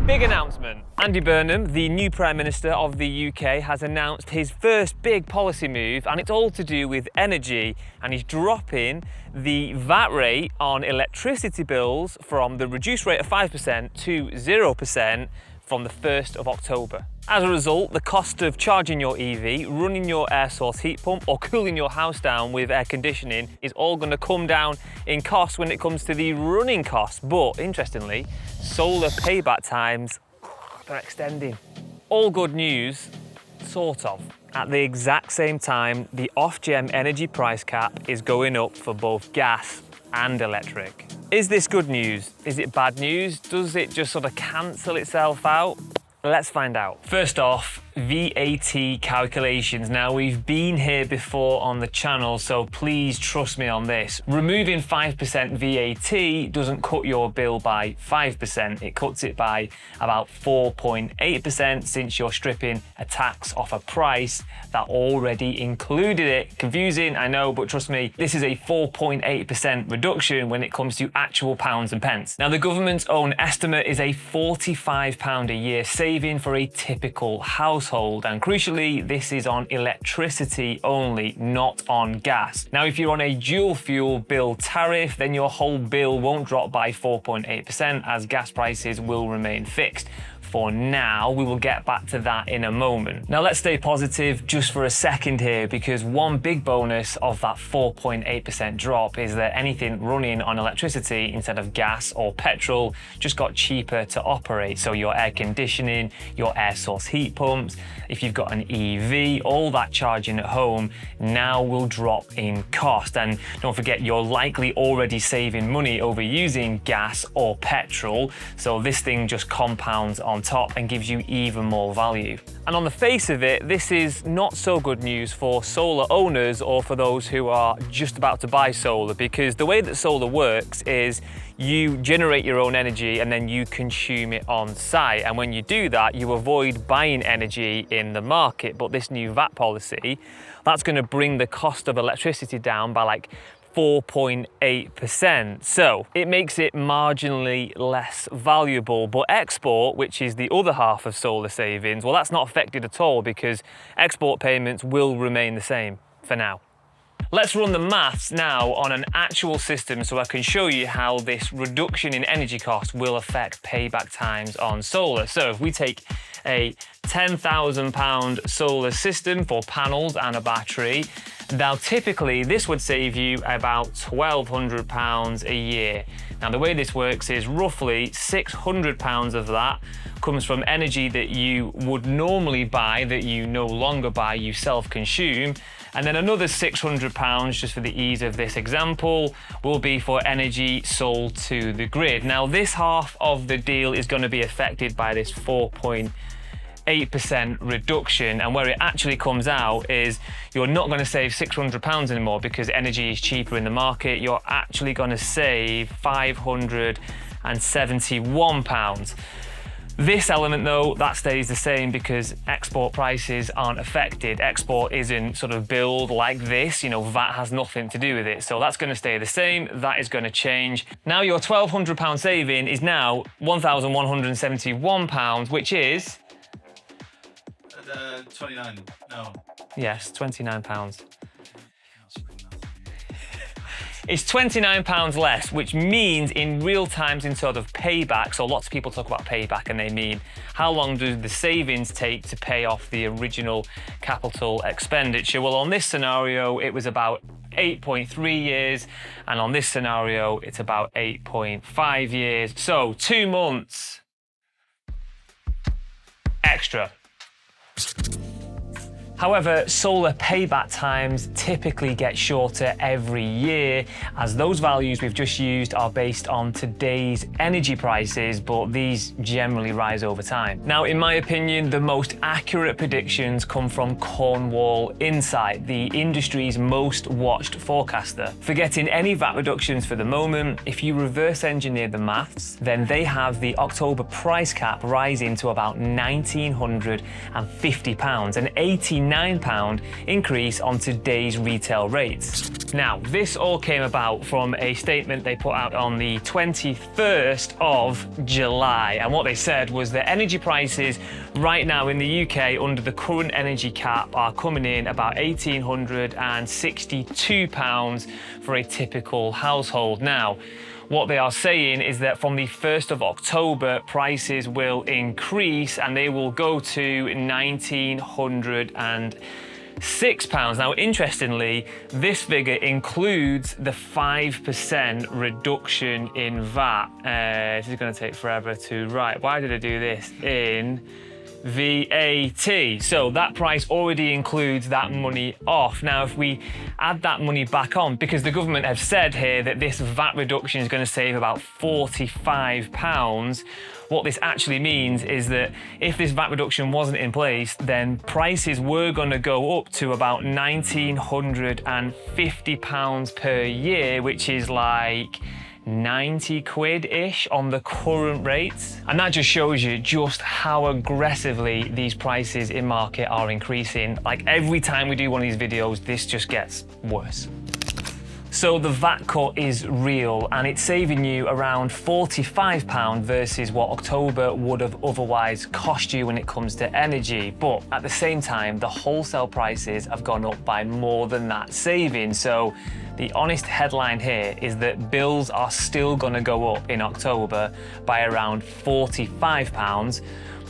Big announcement. Andy Burnham, the new Prime Minister of the UK, has announced his first big policy move, and it's all to do with energy, and he's dropping the VAT rate on electricity bills from the reduced rate of 5% to 0% from the 1st of October. As a result, the cost of charging your EV, running your air source heat pump, or cooling your house down with air conditioning is all going to come down in cost when it comes to the running costs. But interestingly, solar payback times are extending. All good news, sort of. At the exact same time, the Ofgem energy price cap is going up for both gas and electric. Is this good news? Is it bad news? Does it just sort of cancel itself out? Let's find out. First off, VAT calculations. Now, we've been here before on the channel, so please trust me on this. Removing 5% VAT doesn't cut your bill by 5%. It cuts it by about 4.8% since you're stripping a tax off a price that already included it. Confusing, I know, but trust me, this is a 4.8% reduction when it comes to actual pounds and pence. Now, the government's own estimate is a £45 a year saving for a typical household. And crucially, this is on electricity only, not on gas. Now, if you're on a dual fuel bill tariff, then your whole bill won't drop by 4.8% as gas prices will remain fixed. For now, we will get back to that in a moment. Now, let's stay positive just for a second here, because one big bonus of that 4.8% drop is that anything running on electricity instead of gas or petrol just got cheaper to operate. So your air conditioning, your air source heat pumps, if you've got an EV, all that charging at home now will drop in cost. And don't forget, you're likely already saving money over using gas or petrol. So this thing just compounds on top and gives you even more value. And on the face of it, this is not so good news for solar owners or for those who are just about to buy solar, because the way that solar works is you generate your own energy and then you consume it on site. And when you do that, you avoid buying energy in the market. But this new VAT policy, that's going to bring the cost of electricity down by like 4.8%. So it makes it marginally less valuable. But export, which is the other half of solar savings, well, that's not affected at all because export payments will remain the same for now. Let's run the maths now on an actual system so I can show you how this reduction in energy costs will affect payback times on solar. So if we take a £10,000 solar system for panels and a battery, now typically this would save you about £1,200 a year. Now the way this works is roughly £600 of that comes from energy that you would normally buy that you no longer buy, you self-consume. And then another £600, just for the ease of this example, will be for energy sold to the grid. Now, this half of the deal is going to be affected by this 4.8% reduction, and where it actually comes out is you're not going to save £600 anymore because energy is cheaper in the market. You're actually going to save £571. This element though, that stays the same because export prices aren't affected. Export isn't sort of billed like this, you know, VAT has nothing to do with it. So that's going to stay the same, that is going to change. Now your £1,200 saving is now £1,171, which is... 29, no. Yes, £29. It's £29 less, which means in real times in sort of payback, so lots of people talk about payback and they mean how long do the savings take to pay off the original capital expenditure? Well, on this scenario, it was about 8.3 years, and on this scenario, it's about 8.5 years. So 2 months extra. However, solar payback times typically get shorter every year, as those values we've just used are based on today's energy prices, but these generally rise over time. Now, in my opinion, the most accurate predictions come from Cornwall Insight, the industry's most watched forecaster. Forgetting any VAT reductions for the moment, if you reverse engineer the maths, then they have the October price cap rising to about £1,950, an 89 £9 increase on today's retail rates. Now, this all came about from a statement they put out on the 21st of July. And what they said was that energy prices right now in the UK under the current energy cap are coming in about £1,862 for a typical household. Now, what they are saying is that from the 1st of October, prices will increase and they will go to £1,906. Now, interestingly, this figure includes the 5% reduction in VAT. This is going to take forever to write. Why did I do this? In VAT. So that price already includes that money off. Now, if we add that money back on, because the government have said here that this VAT reduction is going to save about £45, what this actually means is that if this VAT reduction wasn't in place, then prices were going to go up to about £1,950 per year, which is like 90 quid-ish on the current rates. And that just shows you just how aggressively these prices in market are increasing. Like every time we do one of these videos, this just gets worse. So the VAT cut is real and it's saving you around £45 versus what October would have otherwise cost you when it comes to energy. But at the same time, the wholesale prices have gone up by more than that saving. So the honest headline here is that bills are still going to go up in October by around £45,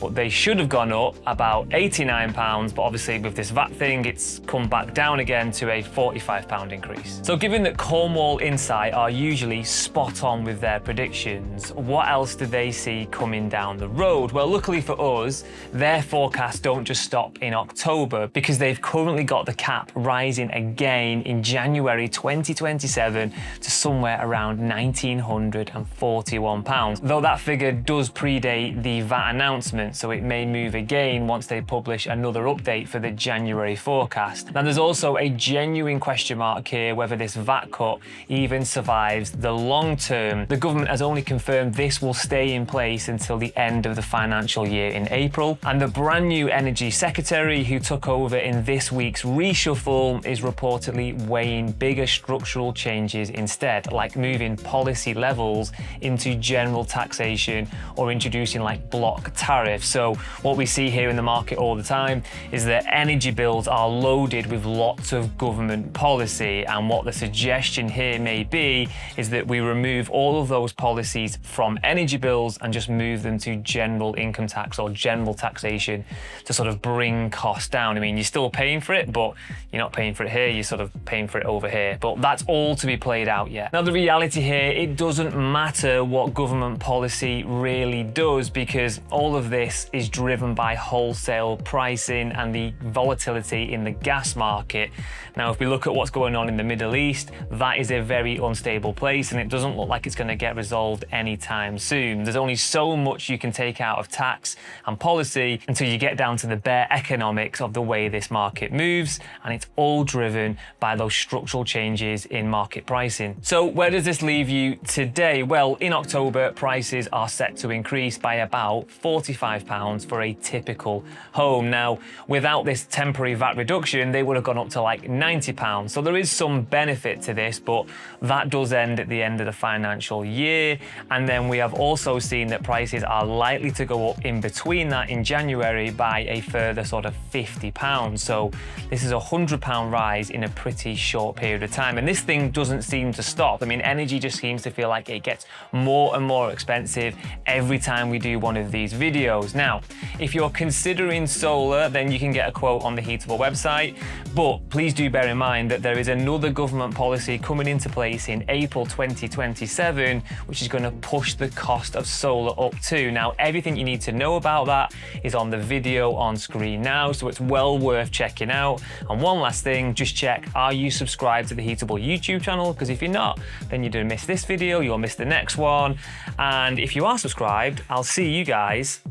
but they should have gone up about £89, but obviously with this VAT thing, it's come back down again to a £45 increase. So given that Cornwall Insight are usually spot on with their predictions, what else do they see coming down the road? Well, luckily for us, their forecasts don't just stop in October, because they've currently got the cap rising again in January 2027 to somewhere around £1,941. Though that figure does predate the VAT announcement, so it may move again once they publish another update for the January forecast. Now, there's also a genuine question mark here whether this VAT cut even survives the long term. The government has only confirmed this will stay in place until the end of the financial year in April, and the brand new Energy Secretary who took over in this week's reshuffle is reportedly weighing bigger structural changes instead, like moving policy levels into general taxation or introducing like block tariffs. So what we see here in the market all the time is that energy bills are loaded with lots of government policy, and what the suggestion here may be is that we remove all of those policies from energy bills and just move them to general income tax or general taxation to sort of bring costs down. I mean, you're still paying for it, but you're not paying for it here, you're sort of paying for it over here. But that's all to be played out yet. Now, the reality here, it doesn't matter what government policy really does, because all of this is driven by wholesale pricing and the volatility in the gas market. Now, if we look at what's going on in the Middle East, that is a very unstable place and it doesn't look like it's going to get resolved anytime soon. There's only so much you can take out of tax and policy until you get down to the bare economics of the way this market moves, and it's all driven by those structural changes in market pricing. So where does this leave you today? Well, in October, prices are set to increase by about £45 for a typical home. Now, without this temporary VAT reduction, they would have gone up to like £90. So there is some benefit to this, but that does end at the end of the financial year. And then we have also seen that prices are likely to go up in between that in January by a further sort of £50. So this is a £100 rise in a pretty short period of time. And this thing doesn't seem to stop. I mean, energy just seems to feel like it gets more and more expensive every time we do one of these videos. Now, if you're considering solar, then you can get a quote on the Heatable website, but please do bear in mind that there is another government policy coming into place in April 2027, which is going to push the cost of solar up too. Now, everything you need to know about that is on the video on screen now, so it's well worth checking out. And one last thing, just check, are you subscribed to the Heatable YouTube channel? Because if you're not, then you're going to miss this video, you'll miss the next one. And if you are subscribed, I'll see you guys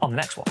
on the next one.